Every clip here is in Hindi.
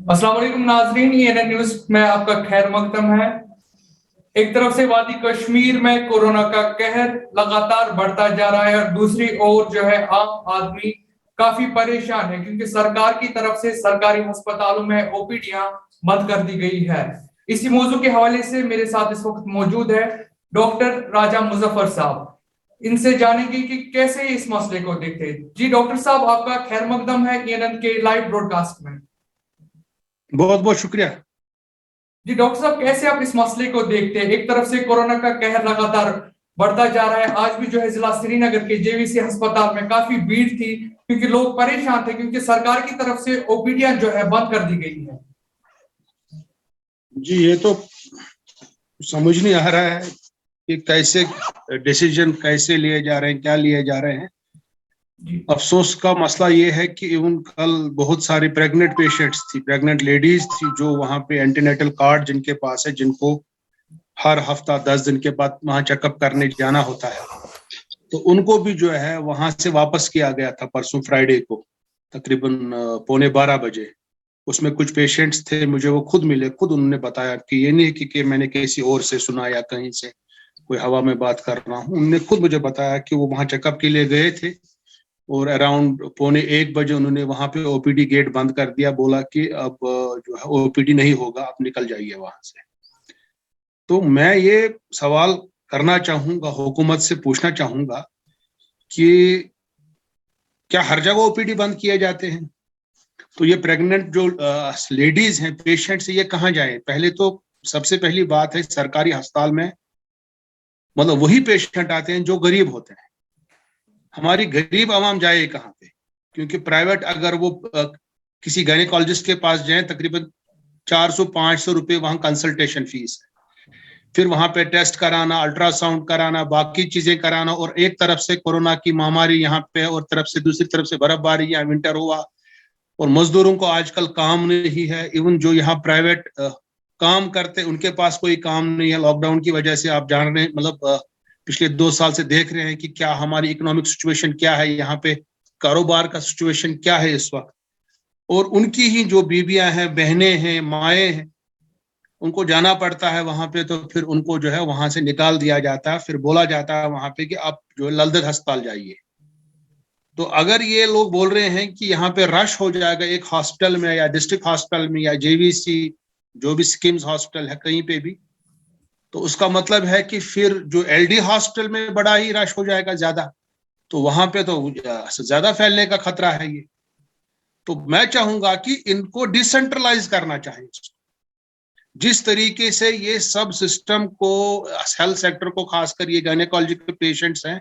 अस्सलाम वालेकुम नाजरीन, एएनएन न्यूज में आपका खैर मकदम है। एक तरफ से वादी कश्मीर में कोरोना का कहर लगातार बढ़ता जा रहा है और दूसरी ओर जो है आम आदमी काफी परेशान है क्योंकि सरकार की तरफ से सरकारी अस्पतालों में ओपीडीयां बंद कर दी गई है। इसी मौजू के हवाले से मेरे साथ इस वक्त मौजूद है डॉक्टर राजा मुजफ्फर साहब। इनसे जानेंगे कि कैसे इस मसले को देखते हैं। जी डॉक्टर साहब, आपका खैर मकदम है एएनएन के लाइव ब्रॉडकास्ट में। बहुत बहुत शुक्रिया। जी डॉक्टर साहब, कैसे आप इस मसले को देखते हैं? एक तरफ से कोरोना का कहर लगातार बढ़ता जा रहा है। आज भी जो है जिला श्रीनगर के जेवीसी अस्पताल में काफी भीड़ थी क्योंकि लोग परेशान थे क्योंकि सरकार की तरफ से ओपीडीयां जो है बंद कर दी गई है। जी, ये तो समझ नहीं आ रहा है कि कैसे डिसीजन कैसे लिए जा रहे हैं, क्या लिए जा रहे हैं। जी अफसोस का मसला ये है कि इवन कल बहुत सारी प्रेग्नेंट पेशेंट्स थी, प्रेग्नेंट लेडीज थी जो वहां पे एंटीनेटल कार्ड जिनके पास है, जिनको हर हफ्ता 10 दिन के बाद वहां चेकअप करने जाना होता है, तो उनको भी जो है वहां से वापस किया गया था परसों फ्राइडे को तकरीबन 11:15 बजे। उसमें कुछ पेशेंट्स थे, मुझे वो खुद मिले, खुद उन्होंने बताया कि ये नहीं कि मैंने किसी और से सुना या कहीं से कोई हवा में बात कर रहा हूँ। उन्होंने खुद मुझे बताया कि वो वहां चेकअप के लिए गए थे और अराउंड 12:45 उन्होंने वहां पे ओपीडी गेट बंद कर दिया, बोला कि अब जो है ओपीडी नहीं होगा, आप निकल जाइए वहां से। तो मैं ये सवाल करना चाहूंगा, हुकूमत से पूछना चाहूंगा कि क्या हर जगह ओपीडी बंद किए जाते हैं? तो ये प्रेग्नेंट जो लेडीज हैं, पेशेंट्स, ये कहाँ जाएं? पहले तो सबसे पहली बात है, सरकारी अस्पताल में मतलब वही पेशेंट आते हैं जो गरीब होते हैं। हमारी गरीब आवाम जाए कहाँ पे? क्योंकि प्राइवेट अगर वो किसी गायनेकोलॉजिस्ट के पास जाए, तकरीबन 400-500 रुपये वहां कंसल्टेशन फीस है। फिर वहां पे टेस्ट कराना, अल्ट्रासाउंड कराना, बाकी चीजें कराना, और एक तरफ से कोरोना की महामारी यहाँ पे और तरफ से दूसरी तरफ से बर्फबारी, यहाँ विंटर हुआ और मजदूरों को आजकल काम नहीं है। इवन जो यहाँ प्राइवेट काम करते उनके पास कोई काम नहीं है। लॉकडाउन की वजह से आप जान रहे हैं, मतलब पिछले 2 साल से देख रहे हैं कि क्या हमारी इकोनॉमिक सिचुएशन क्या है, यहाँ पे कारोबार का सिचुएशन क्या है इस वक्त। और उनकी ही जो बीबियां हैं, बहनें हैं, माएँ हैं, उनको जाना पड़ता है वहां पे, तो फिर उनको जो है वहां से निकाल दिया जाता है। फिर बोला जाता है वहां पे कि आप जो है ललदत अस्पताल जाइए। तो अगर ये लोग बोल रहे हैं कि यहाँ पे रश हो जाएगा एक हॉस्पिटल में या डिस्ट्रिक्ट हॉस्पिटल में या जेवीसी जो भी स्किम्स हॉस्पिटल है कहीं पे भी, तो उसका मतलब है कि फिर जो एलडी हॉस्पिटल में बड़ा ही रश हो जाएगा ज्यादा, तो वहां पे तो ज्यादा फैलने का खतरा है ये। तो मैं चाहूंगा कि इनको डिसेंट्रलाइज करना चाहिए। जिस तरीके से ये सब सिस्टम को, हेल्थ सेक्टर को, खासकर ये गायनेकोलॉजी के पेशेंट्स हैं,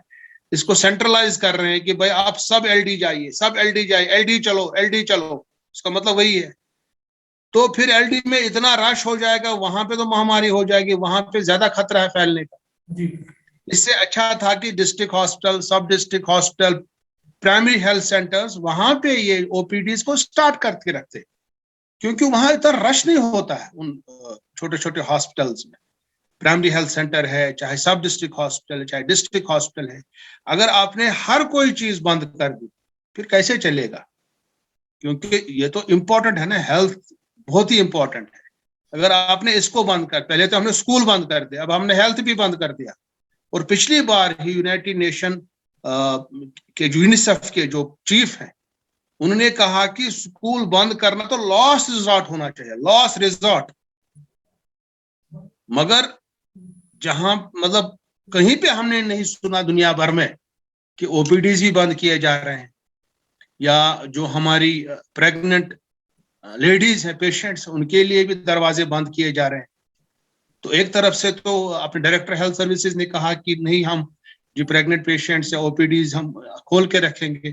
इसको सेंट्रलाइज कर रहे हैं कि भाई आप सब एलडी जाइए, सब एलडी जाइए, एलडी चलो, एलडी चलो, इसका मतलब वही है। तो फिर एलडी में इतना रश हो जाएगा, वहां पे तो महामारी हो जाएगी, वहां पे ज्यादा खतरा है फैलने का। जी इससे अच्छा था कि डिस्ट्रिक्ट हॉस्पिटल, सब district hospital, primary health centres, वहां पे ये ओपीडीज को स्टार्ट करके रखते, क्योंकि वहां इतना रश नहीं होता है उन छोटे छोटे हॉस्पिटल्स में। प्राइमरी हेल्थ सेंटर है, चाहे सब डिस्ट्रिक्ट हॉस्पिटल है, चाहे डिस्ट्रिक्ट हॉस्पिटल है, अगर आपने हर कोई चीज बंद कर दी फिर कैसे चलेगा? क्योंकि ये तो इम्पोर्टेंट है ना, हेल्थ बहुत ही इम्पोर्टेंट है। अगर आपने इसको बंद कर, पहले तो हमने स्कूल बंद कर दिया, अब हमने हेल्थ भी बंद कर दिया। और पिछली बार ही यूनाइटेड नेशन के यूनिसेफ के जो चीफ है, उन्होंने कहा कि स्कूल बंद करना तो लॉस्ट रिजॉर्ट होना चाहिए, लॉस्ट रिजॉर्ट। मगर जहां मतलब कहीं पे हमने नहीं सुना दुनिया भर में कि ओपीडीज भी बंद किए जा रहे हैं, या जो हमारी प्रेग्नेंट लेडीज हैं, पेशेंट्स, उनके लिए भी दरवाजे बंद किए जा रहे हैं। तो एक तरफ से तो अपने डायरेक्टर हेल्थ सर्विसेज ने कहा कि नहीं, हम जो प्रेग्नेंट पेशेंट्स या ओपीडीज हम खोल के रखेंगे।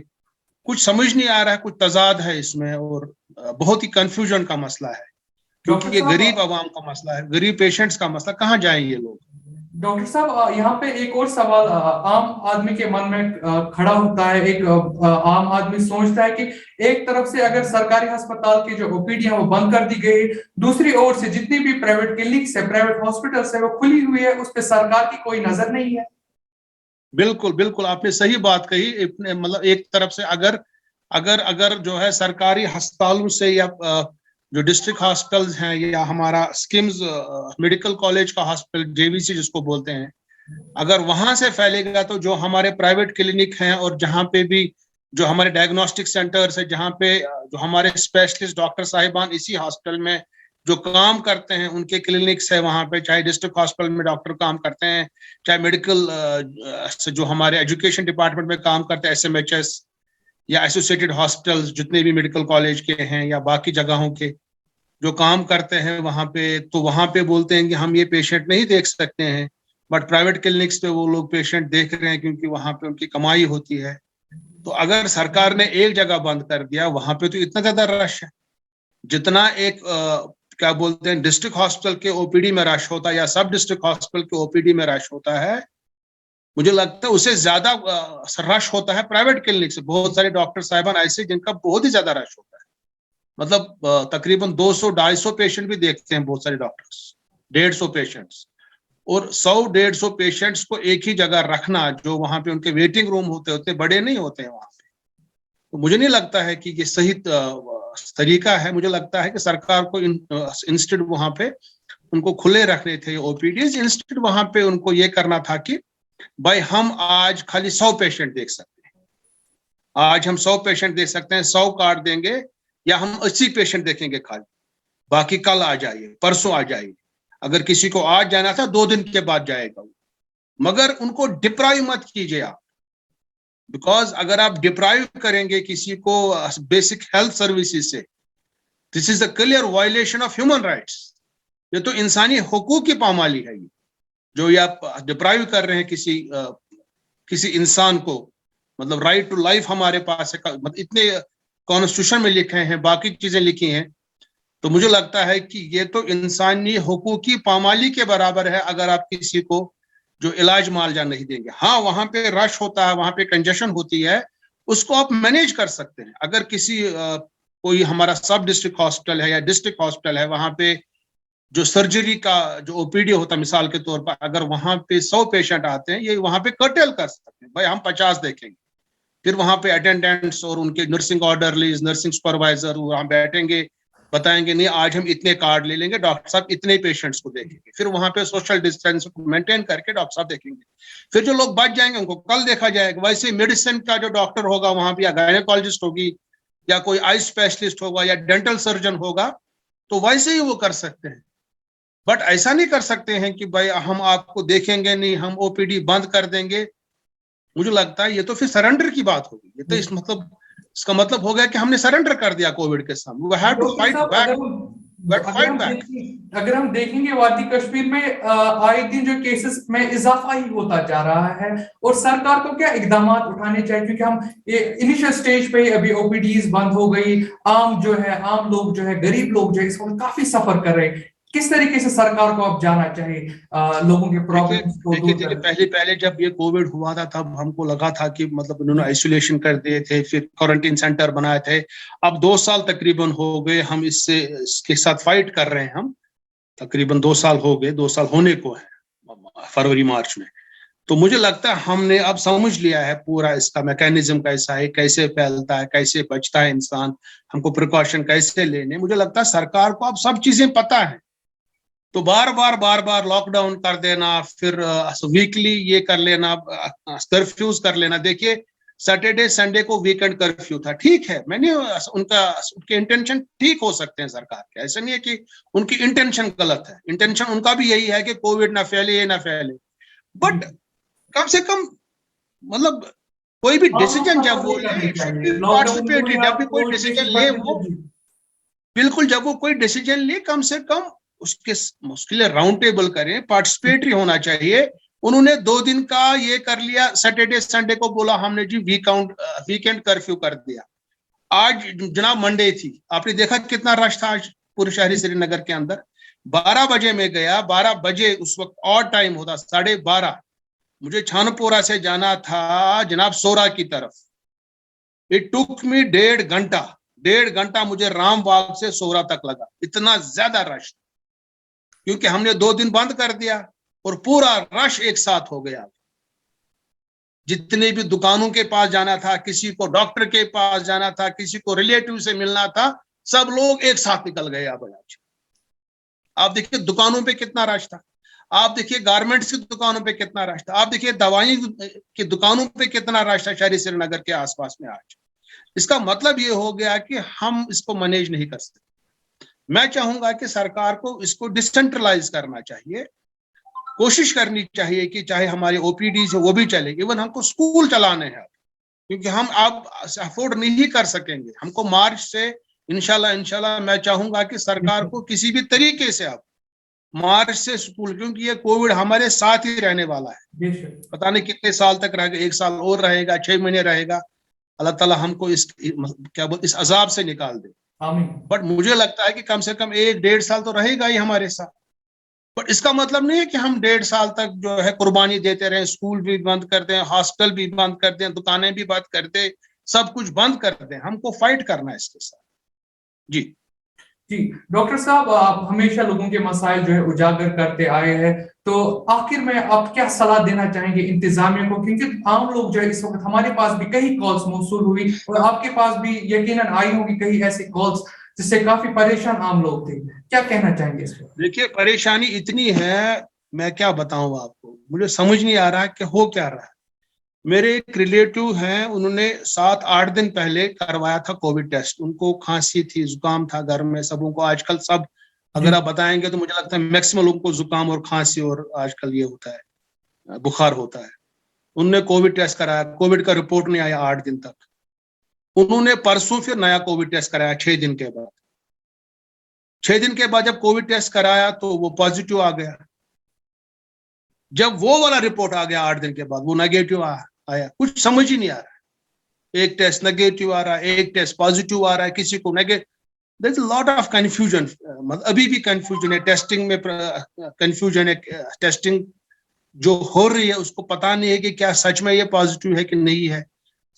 कुछ समझ नहीं आ रहा है, कुछ तजाद है इसमें, और बहुत ही कंफ्यूजन का मसला है, डॉक्टर क्योंकि ये गरीब साहब, आवाम का मसला है, गरीब पेशेंट्स का मसला। कहाँ जाएं ये लोग? डॉक्टर साहब यहाँ पे एक और सवाल आम आदमी के मन में खड़ा होता है। एक आम आदमी सोचता है कि एक तरफ से अगर सरकारी अस्पताल की जो ओपीडी है वो बंद कर दी गई, दूसरी ओर से जितनी भी प्राइवेट क्लिनिक्स है, प्राइवेट हॉस्पिटल्स है, वो खुली हुई है, उस पर सरकार की कोई नजर नहीं है। बिल्कुल बिल्कुल, आपने सही बात कही। मतलब एक तरफ से अगर अगर अगर जो है सरकारी अस्पतालों से या जो डिस्ट्रिक्ट हॉस्पिटल्स हैं या हमारा स्किम्स मेडिकल कॉलेज का हॉस्पिटल जेवीसी जिसको बोलते हैं, अगर वहां से फैलेगा तो जो हमारे प्राइवेट क्लिनिक हैं और जहां पे भी जो हमारे डायग्नोस्टिक सेंटर्स है, जहां पे जो हमारे स्पेशलिस्ट डॉक्टर साहिबान इसी हॉस्पिटल में जो काम करते हैं उनके क्लिनिक्स है वहां पे, चाहे डिस्ट्रिक्ट हॉस्पिटल में डॉक्टर काम करते हैं, चाहे मेडिकल जो हमारे एजुकेशन डिपार्टमेंट में काम करते हैं SMHS या एसोसिएटेड हॉस्पिटल्स जितने भी मेडिकल कॉलेज के हैं या बाकी जगहों के जो काम करते हैं वहां पे, तो वहां पे बोलते हैं कि हम ये पेशेंट नहीं देख सकते हैं, बट प्राइवेट क्लिनिक्स पे वो लोग पेशेंट देख रहे हैं क्योंकि वहां पे उनकी कमाई होती है। तो अगर सरकार ने एक जगह बंद कर दिया, वहां पे तो इतना ज्यादा रश है, जितना एक क्या बोलते हैं डिस्ट्रिक्ट हॉस्पिटल के ओपीडी में रश होता है या सब डिस्ट्रिक्ट हॉस्पिटल के ओपीडी में रश होता है, मुझे लगता है उससे ज्यादा रश होता है प्राइवेट क्लिनिक से। बहुत सारे डॉक्टर साहिबान ऐसे जिनका बहुत ही ज्यादा रश होता है, मतलब तकरीबन 200-250 पेशेंट भी देखते हैं बहुत सारे डॉक्टर्स, 150 पेशेंट्स, और 100-150 पेशेंट्स को एक ही जगह रखना, जो वहां पे उनके वेटिंग रूम होते होते बड़े नहीं होते हैं वहां पे, तो मुझे नहीं लगता है कि ये सही तरीका है। मुझे लगता है कि सरकार को इंस्टेड वहां पे उनको खुले रखने थे ओपीडीज, इंस्टेड वहां पे उनको ये करना था कि भाई हम आज खाली 100 पेशेंट देख सकते हैं, आज हम 100 पेशेंट देख सकते हैं, 100 कार्ड देंगे, या हम 80 पेशेंट देखेंगे खाली, बाकी कल आ जाइए, परसों आ जाइए। अगर किसी को आज जाना था 2 दिन के बाद जाएगा, मगर उनको डिप्राइव मत कीजिए आप, बिकॉज अगर आप डिप्राइव करेंगे किसी को बेसिक हेल्थ सर्विसेज से, this is the clear violation of human rights. ये तो इंसानी हुकूक की पामाली है, ये जो ये आप डिप्राइव कर रहे हैं किसी इंसान को, मतलब राइट टू लाइफ हमारे पास है, मतलब इतने कॉन्स्टिट्यूशन में लिखे हैं, बाकी चीजें लिखी हैं, तो मुझे लगता है कि ये तो इंसानी हुकूक की पामाली के बराबर है अगर आप किसी को जो इलाज मुआवजा नहीं देंगे। हाँ, वहां पे रश होता है, वहां पे कंजेशन होती है, उसको आप मैनेज कर सकते हैं। अगर किसी कोई हमारा सब डिस्ट्रिक्ट हॉस्पिटल है या डिस्ट्रिक्ट हॉस्पिटल है, वहां पे जो सर्जरी का जो ओपीडी होता है मिसाल के तौर पर, अगर वहां पे 100 पेशेंट आते हैं, ये वहां पे कर्टेल कर सकते हैं, भाई हम 50 देखेंगे, फिर वहां पे अटेंडेंट्स और उनके नर्सिंग ऑर्डरलीज, नर्सिंग सुपरवाइजर वहां बैठेंगे, बताएंगे नहीं आज हम इतने कार्ड ले लेंगे, डॉक्टर साहब इतने पेशेंट्स को देखेंगे, फिर वहां पे सोशल डिस्टेंस को मेंटेन करके डॉक्टर साहब देखेंगे, फिर जो लोग बच जाएंगे उनको कल देखा जाएगा। वैसे मेडिसिन का जो डॉक्टर होगा वहां पे, या गायनेकोलॉजिस्ट होगी, या कोई आई स्पेशलिस्ट होगा, या डेंटल सर्जन होगा, तो वैसे ही वो कर सकते हैं। बट ऐसा नहीं कर सकते हैं कि भाई हम आपको देखेंगे नहीं, हम ओपीडी बंद कर देंगे। मुझे लगता है ये तो फिर सरेंडर की बात होगी, ये तो इसका मतलब हो गया कि हमने सरेंडर कर दिया कोविड के सामने। We have to fight back. अगर हम देखेंगे वादी कश्मीर में आए दिन जो केसेस में इजाफा ही होता जा रहा है, और सरकार को क्या इकदाम उठाने चाहिए, क्योंकि हम इनिशियल स्टेज पे अभी ओपीडीज बंद हो गई, आम लोग जो है, गरीब लोग जो है इस वक्त काफी सफर कर रहे हैं। किस तरीके से सरकार को अब जाना चाहिए लोगों के प्रॉब्लम्स को दूर करने? पहले जब ये कोविड हुआ था तब हमको लगा था कि मतलब उन्होंने आइसोलेशन कर दिए थे, फिर क्वारंटीन सेंटर बनाए थे। अब 2 साल तकरीबन हो गए हम इसके साथ फाइट कर रहे हैं, हम तकरीबन 2 साल हो गए, 2 साल होने को है फरवरी मार्च में। तो मुझे लगता है हमने अब समझ लिया है पूरा इसका मैकेनिज्म कैसा है, कैसे फैलता है, कैसे बचता है इंसान, हमको प्रिकॉशन कैसे लेने। मुझे लगता है सरकार को अब सब चीजें पता है, तो बार बार लॉकडाउन कर देना, फिर वीकली ये कर लेना, कर्फ्यूज कर लेना। देखिए सैटरडे संडे को वीकेंड कर्फ्यू था, ठीक है, मैंने उनके इंटेंशन ठीक हो सकते हैं सरकार के, ऐसा नहीं है कि उनकी इंटेंशन गलत है, इंटेंशन उनका भी यही है कि कोविड ना फैले, ये ना फैले, बट कम से कम मतलब कोई भी डिसीजन जब वो पार्टिसिपेटरी, जब भी कोई डिसीजन ले वो बिल्कुल, जब वो कोई डिसीजन ले कम से कम उसके लिए राउंड टेबल करें, पार्टिसिपेटरी होना चाहिए। उन्होंने 2 दिन का ये कर लिया, सैटरडे संडे को बोला हमने जी वीकेंड कर्फ्यू कर दिया। आज जनाब मंडे थी, आपने देखा कितना रश था आज पूरे शहरी श्रीनगर के अंदर। 12 बजे में गया, 12 बजे उस वक्त और टाइम होता 12:30, मुझे छानपोरा से जाना था जनाब सोरा की तरफ। इट टुक मी 1.5 घंटा मुझे रामबाग से सोरा तक लगा, इतना ज्यादा रश, क्योंकि हमने 2 दिन बंद कर दिया और पूरा रश एक साथ हो गया। जितने भी दुकानों के पास जाना था, किसी को डॉक्टर के पास जाना था, किसी को रिलेटिव से मिलना था, सब लोग एक साथ निकल गए। आज आप देखिए दुकानों पे कितना रश था, आप देखिए गारमेंट्स की दुकानों पे कितना रश था, आप देखिए दवाई की दुकानों पे कितना रश था शहरी श्रीनगर के आसपास में आज। इसका मतलब ये हो गया कि हम इसको मैनेज नहीं कर सकते। मैं चाहूंगा कि सरकार को इसको डिसेंट्रलाइज करना चाहिए, कोशिश करनी चाहिए कि चाहे हमारे ओपीडीज है वो भी चले, इवन हमको स्कूल चलाने हैं, क्योंकि हम अब अफोर्ड नहीं कर सकेंगे। हमको मार्च से इंशाल्लाह मैं चाहूंगा कि सरकार को किसी भी तरीके से अब मार्च से स्कूल, क्योंकि ये कोविड हमारे साथ ही रहने वाला है, पता नहीं कितने साल तक रहेगा, 1 साल और रहेगा, 6 महीने रहेगा। अल्लाह ताला हमको इस अजाब से निकाल दे। बट मुझे लगता है कि कम से कम 1-1.5 साल तो रहेगा ही हमारे साथ। बट इसका मतलब नहीं है कि हम 1.5 साल तक जो है कुर्बानी देते रहे, स्कूल भी बंद कर दें, हॉस्टल भी बंद कर दें, दुकानें भी बंद कर दें, सब कुछ बंद कर दें। हमको फाइट करना है इसके साथ। जी जी डॉक्टर साहब, आप हमेशा लोगों के मसाइल जो है उजागर करते आए हैं, तो आखिर में आप क्या सलाह देना चाहेंगे इंतजामिया को? क्योंकि आम लोग जो है इस वक्त हमारे पास भी कई कॉल्स मौसूल हुई और आपके पास भी यकीनन आई होगी कई ऐसी कॉल्स जिससे काफी परेशान आम लोग थे, क्या कहना चाहेंगे इस पर? देखिए परेशानी इतनी है, मैं क्या बताऊं आपको, मुझे समझ नहीं आ रहा कि हो क्या रहा है। मेरे एक रिलेटिव हैं, उन्होंने 7-8 दिन पहले करवाया था कोविड टेस्ट, उनको खांसी थी, जुकाम था, घर में सबों को आजकल सब अगर आप बताएंगे तो मुझे लगता है मैक्सिमम लोगों को जुकाम और खांसी और आजकल ये होता है, बुखार होता है। उनने कोविड टेस्ट कराया, कोविड का रिपोर्ट नहीं आया 8 दिन तक। उन्होंने परसों फिर नया कोविड टेस्ट कराया 6 दिन के बाद। 6 दिन के बाद जब कोविड टेस्ट कराया तो वो पॉजिटिव आ गया। जब वो वाला रिपोर्ट आ गया 8 दिन के बाद वो नेगेटिव आया। कुछ समझ ही नहीं आ रहा है, एक टेस्ट नेगेटिव आ रहा है, एक टेस्ट पॉजिटिव आ रहा है, किसी को negative. There is a lot of confusion, मतलब अभी भी कंफ्यूजन है, टेस्टिंग में कंफ्यूजन है। टेस्टिंग जो हो रही है उसको पता नहीं है कि क्या सच में ये पॉजिटिव है कि नहीं है।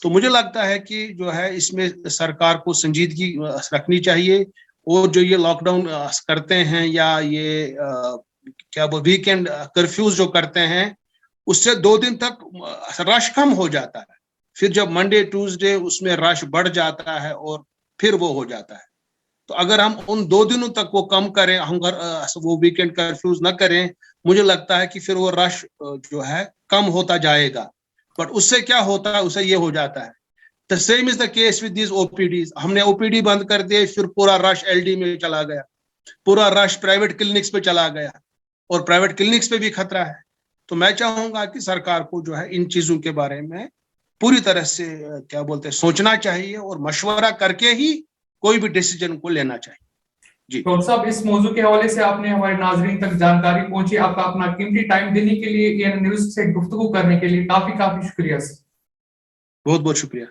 तो मुझे लगता है कि जो है इसमें सरकार को संजीदगी रखनी चाहिए, और जो ये लॉकडाउन करते हैं या ये क्या वो वीकेंड कर्फ्यूज जो करते हैं, उससे 2 दिन तक रश कम हो जाता है। फिर जब मंडे ट्यूसडे उसमें रश बढ़ जाता है और फिर वो हो जाता है। तो अगर हम उन 2 दिनों तक वो कम करें, हम वो वीकेंड कर्फ्यूज न करें, मुझे लगता है कि फिर वो रश जो है कम होता जाएगा। बट उससे क्या होता है, उससे ये हो जाता है, the same is the case with this OPTs. हमने ओपीडी बंद कर दिए, फिर पूरा रश एलडी में चला गया, पूरा रश प्राइवेट क्लिनिक्स पे चला गया, और प्राइवेट क्लिनिक्स पे भी खतरा है। तो मैं चाहूंगा कि सरकार को जो है इन चीजों के बारे में पूरी तरह से क्या बोलते हैं सोचना चाहिए, और मशवरा करके ही कोई भी डिसीजन को लेना चाहिए। जी डॉक्टर साहब, इस मौजू के हवाले से आपने हमारे नाजरीन तक जानकारी पहुंची, आपका अपना कीमती टाइम देने के लिए, एएनएन न्यूज़ से गुफ्तगू करने के लिए काफी काफी शुक्रिया। बहुत बहुत शुक्रिया।